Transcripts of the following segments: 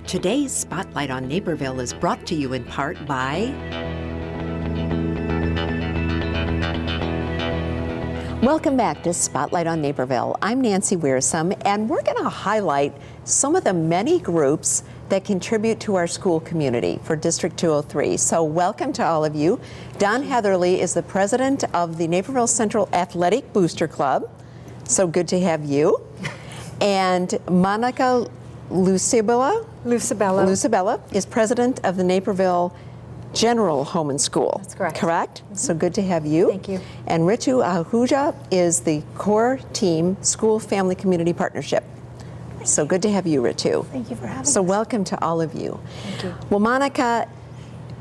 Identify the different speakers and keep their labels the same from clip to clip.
Speaker 1: Today's Spotlight on Naperville is brought to you in part by Welcome back to Spotlight on Naperville. I'm Nancy Wearsome, and we're going to highlight some of the many groups that contribute to our school community for District 203. So welcome to all of you. Don Heatherly is the president of the Naperville Central Athletic Booster Club. So good to have you. And Monica Lucibella is president of the Naperville General Home and School.
Speaker 2: That's correct.
Speaker 1: Correct? Mm-hmm. So good to have you.
Speaker 2: Thank you.
Speaker 1: And Ritu Ahuja is the core team School Family Community Partnership. So good to have you, Ritu.
Speaker 2: Thank you for having us.
Speaker 1: So welcome to all of you.
Speaker 2: Thank you.
Speaker 1: Well, Monica,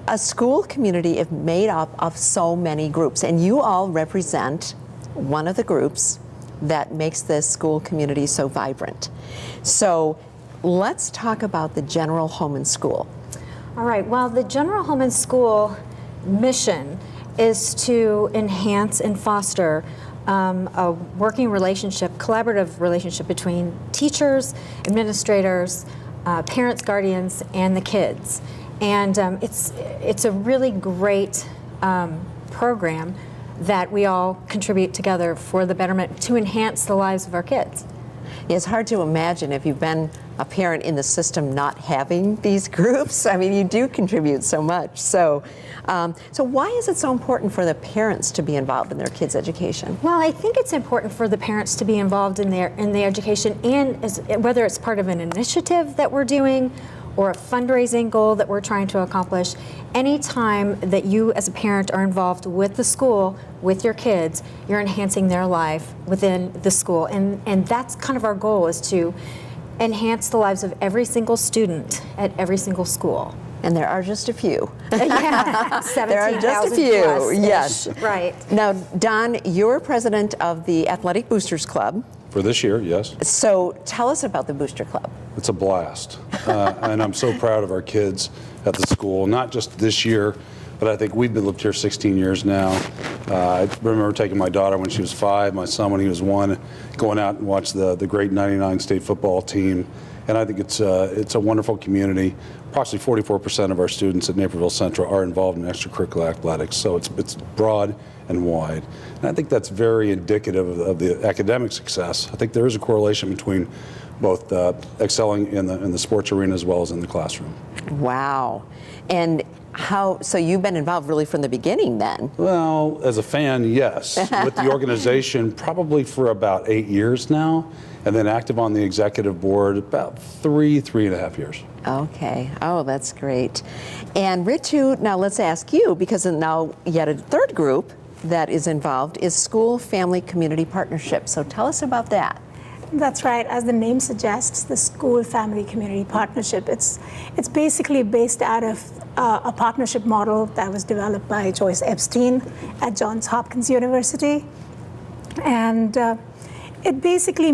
Speaker 1: a school community is made up of so many groups, and you all represent one of the groups that makes this school community so vibrant. So let's talk about the General Home and School.
Speaker 2: All right, well, the General Home and School mission is to enhance and foster a working relationship, collaborative relationship between teachers, administrators, parents, guardians, and the kids. And it's a really great program that we all contribute together for the betterment to enhance the lives of our kids.
Speaker 1: It's hard to imagine if you've been a parent in the system not having these groups. I mean, you do contribute so much. So why is it so important for the parents to be involved in their kids' education?
Speaker 2: Well, I think it's important for the parents to be involved in the education, and whether it's part of an initiative that we're doing or a fundraising goal that we're trying to accomplish. Anytime that you as a parent are involved with the school, with your kids, you're enhancing their life within the school. And that's kind of our goal, is to enhance the lives of every single student at every single school.
Speaker 1: And there are just a few.
Speaker 2: Yeah, 17,000
Speaker 1: there are just a few,
Speaker 2: plus-ish.
Speaker 1: yes.
Speaker 2: Right.
Speaker 1: Now, Don, you're president of the Athletic Boosters Club.
Speaker 3: For this year, yes.
Speaker 1: So tell us about the Booster Club.
Speaker 3: It's a blast. And I'm so proud of our kids at the school, not just this year, but I think we've been lived here 16 years now. I remember taking my daughter when she was 5, my son when he was 1, going out and watch the great 99 state football team. And I think it's a wonderful community. Approximately 44% of our students at Naperville Central are involved in extracurricular athletics, so it's broad and wide. And I think that's very indicative of the academic success. I think there is a correlation between both excelling in the sports arena as well as in the classroom.
Speaker 1: Wow. And so you've been involved really from the beginning then?
Speaker 3: Well, as a fan, yes. With the organization, probably for about 8 years now, and then active on the executive board about 3.5 years.
Speaker 1: Okay. Oh, that's great. And Ritu, now let's ask you, because now yet a third group that is involved is School Family Community Partnership. So tell us about that.
Speaker 4: That's right. As the name suggests, the School Family Community Partnership. It's basically based out of a partnership model that was developed by Joyce Epstein at Johns Hopkins University. And it basically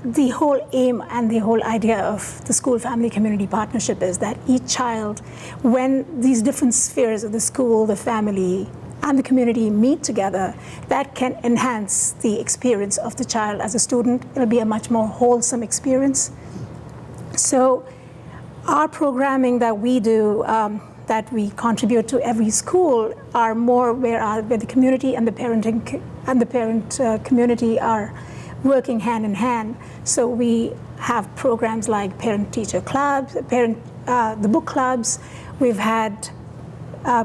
Speaker 4: the whole aim and the whole idea of the School Family Community Partnership is that each child, when these different spheres of the school, the family, and the community meet together, that can enhance the experience of the child as a student. It'll be a much more wholesome experience. So our programming that we do, that we contribute to every school, are more where the community and the parent community are working hand in hand. So we have programs like parent-teacher clubs, the book clubs. We've had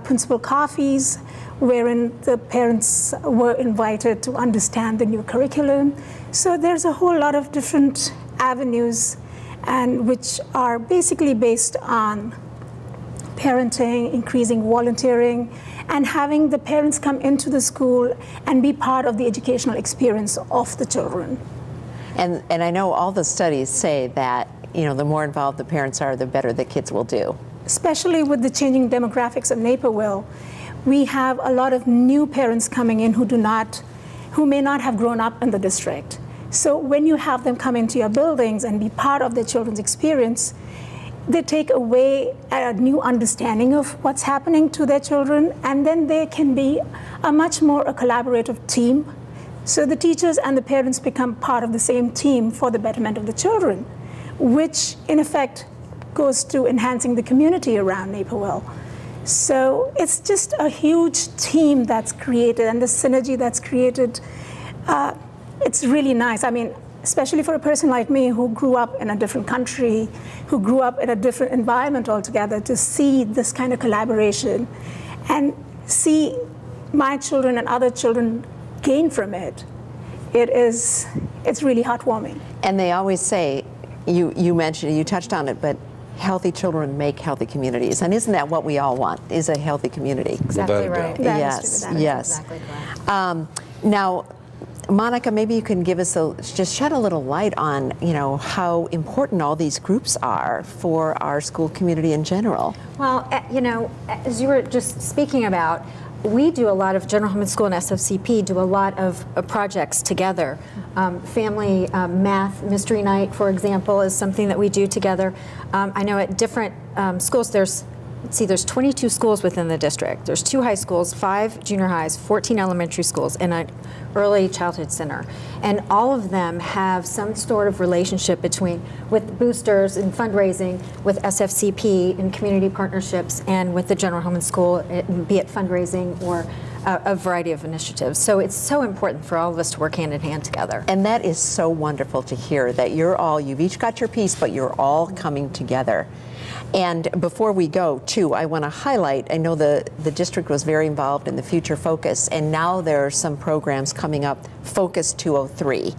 Speaker 4: principal coffees, wherein the parents were invited to understand the new curriculum. So there's a whole lot of different avenues, and which are basically based on parenting, increasing volunteering, and having the parents come into the school and be part of the educational experience of the children.
Speaker 1: And I know all the studies say that, the more involved the parents are, the better the kids will do.
Speaker 4: Especially with the changing demographics of Naperville, we have a lot of new parents coming in who may not have grown up in the district. So when you have them come into your buildings and be part of their children's experience, they take away a new understanding of what's happening to their children, and then they can be a much more collaborative team. So the teachers and the parents become part of the same team for the betterment of the children, which in effect goes to enhancing the community around Naperville. So it's just a huge team that's created, and the synergy that's created, it's really nice. I mean, especially for a person like me who grew up in a different country, who grew up in a different environment altogether, to see this kind of collaboration and see my children and other children gain from it, it's really heartwarming.
Speaker 1: And they always say, you mentioned, you touched on it, but healthy children make healthy communities. And isn't that what we all want, is a healthy community?
Speaker 2: Exactly right.
Speaker 4: That is
Speaker 1: Yes,
Speaker 4: true, that is
Speaker 1: yes.
Speaker 2: Exactly correct.
Speaker 1: Now, Monica, maybe you can give us just shed a little light on, how important all these groups are for our school community in general.
Speaker 2: Well, as you were just speaking about, we do a lot of General Home School and SFCP do a lot of projects together. Family math mystery night, for example, is something that we do together. I know at different schools there's 22 schools within the district. There's 2 high schools, 5 junior highs, 14 elementary schools, and an early childhood center. And all of them have some sort of relationship with boosters and fundraising, with SFCP and community partnerships, and with the General Home and School, be it fundraising or a variety of initiatives. So it's so important for all of us to work hand in hand together.
Speaker 1: And that is so wonderful to hear, that you've each got your piece, but you're all coming together. And before we go, too, I want to highlight, I know the district was very involved in the Future Focus, and now there are some programs coming up, Focus 203.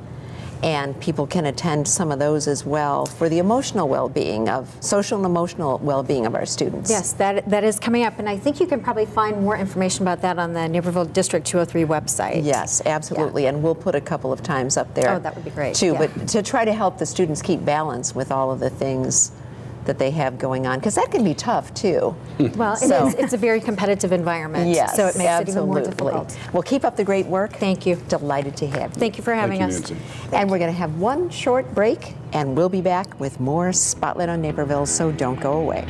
Speaker 1: And people can attend some of those as well for the emotional well-being social and emotional well-being of our students.
Speaker 2: Yes, that is coming up, and I think you can probably find more information about that on the Naperville District 203 website.
Speaker 1: Yes, absolutely,
Speaker 2: Yeah.
Speaker 1: and we'll put a couple of times up there.
Speaker 2: Oh, that would be great.
Speaker 1: Too,
Speaker 2: Yeah.
Speaker 1: but to try to help the students keep balance with all of the things that they have going on, because that can be tough too.
Speaker 2: Well, it's a very competitive environment,
Speaker 1: Yes,
Speaker 2: so it makes
Speaker 1: absolutely.
Speaker 2: it even more difficult.
Speaker 1: Well, keep up the great work.
Speaker 2: Thank you.
Speaker 1: Delighted to have you.
Speaker 2: Thank you for having
Speaker 3: Thank you,
Speaker 2: us.
Speaker 3: Nancy.
Speaker 1: And we're going to have one short break, and we'll be back with more Spotlight on Naperville, so don't go away.